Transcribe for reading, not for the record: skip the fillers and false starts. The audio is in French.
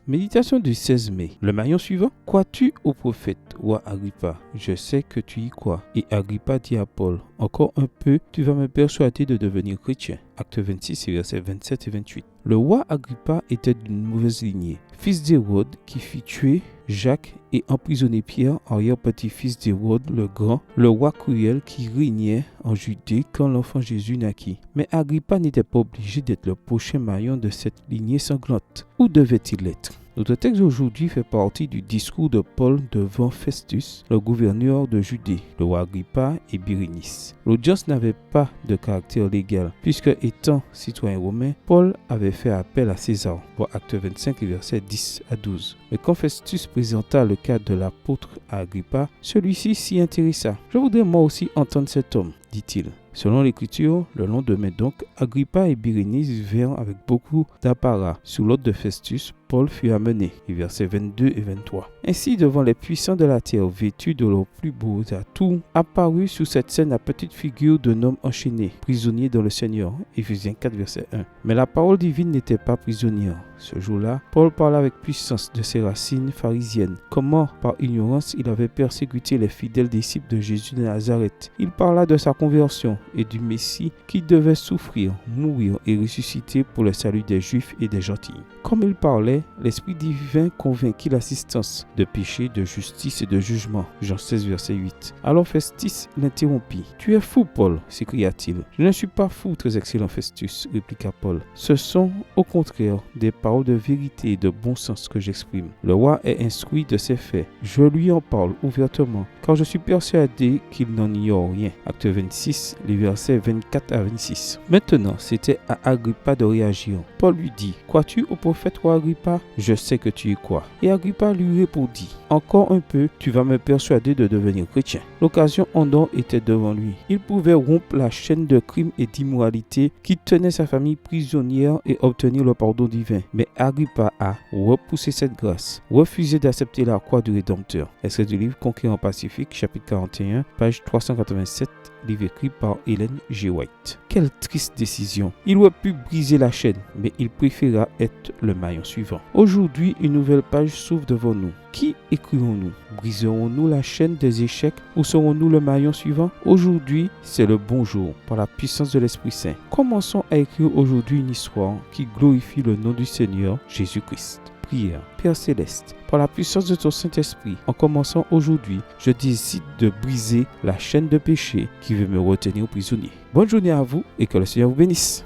Méditation du 16 mai. Le maillon suivant. Crois-tu au prophète, roi Agrippa? Je sais que tu y crois. Et Agrippa dit à Paul, encore un peu, tu vas me persuader de devenir chrétien. Acte 26, versets 27 et 28. Le roi Agrippa était d'une mauvaise lignée. Fils d'Hérode qui fit tuer Jacques et emprisonner Pierre, arrière-petit-fils d'Hérode le Grand, le roi cruel qui régnait en Judée quand l'enfant Jésus naquit. Mais Agrippa n'était pas obligé d'être le prochain maillon de cette lignée sanglante. Où devait-il l'être? Notre texte aujourd'hui fait partie du discours de Paul devant Festus, le gouverneur de Judée, le roi Agrippa et Bérénice. L'audience n'avait pas de caractère légal, puisque étant citoyen romain, Paul avait fait appel à César, voir Acte 25, versets 10 à 12. Mais quand Festus présenta le cas de l'apôtre à Agrippa, celui-ci s'y intéressa. « Je voudrais moi aussi entendre cet homme », dit-il. Selon l'Écriture, le lendemain donc, Agrippa et Bérénice vinrent avec beaucoup d'apparat. Sous l'ordre de Festus, Paul fut amené. Versets 22 et 23. Ainsi, devant les puissants de la terre, vêtus de leurs plus beaux atours, apparut sous cette scène la petite figure d'un homme enchaîné, prisonnier dans le Seigneur. Éphésiens 4, verset 1. Mais la parole divine n'était pas prisonnière. Ce jour-là, Paul parla avec puissance de ses racines pharisiennes. Comment, par ignorance, il avait persécuté les fidèles disciples de Jésus de Nazareth. Il parla de sa conversion et du Messie qui devait souffrir, mourir et ressusciter pour le salut des Juifs et des gentils. Comme il parlait, l'Esprit divin convainquit l'assistance de péché, de justice et de jugement. Jean 16, verset 8. Alors Festus l'interrompit. « Tu es fou, Paul » s'écria-t-il. « Je ne suis pas fou, très excellent Festus » répliqua Paul. « Ce sont, au contraire, des paroles de vérité et de bon sens que j'exprime. Le roi est instruit de ces faits. Je lui en parle ouvertement, car je suis persuadé qu'il n'en ignore rien. » Acte 26, les versets 24 à 26. Maintenant, c'était à Agrippa de réagir. Paul lui dit, « Crois-tu au prophète, roi Agrippa? Je sais que tu y crois. » Et Agrippa lui répondit, « Encore un peu, tu vas me persuader de devenir chrétien. » L'occasion en or était devant lui. Il pouvait rompre la chaîne de crimes et d'immoralité qui tenait sa famille prisonnière et obtenir le pardon divin. Mais Agrippa a repoussé cette grâce, refusé d'accepter la croix du Rédempteur. Extrait du livre Conquérant Pacifique, chapitre 41, page 387, livre écrit par Ellen G. White. Quelle triste décision. Il aurait pu briser la chaîne, mais il préféra être le maillon suivant. Aujourd'hui, une nouvelle page s'ouvre devant nous. Qui écrirons-nous? Briserons-nous la chaîne des échecs ou serons-nous le maillon suivant? Aujourd'hui, c'est le bon jour par la puissance de l'Esprit Saint. Commençons à écrire aujourd'hui une histoire qui glorifie le nom du Seigneur Jésus-Christ. Prière. Père Céleste, par la puissance de ton Saint-Esprit, en commençant aujourd'hui, je décide de briser la chaîne de péché qui veut me retenir prisonnier. Bonne journée à vous et que le Seigneur vous bénisse.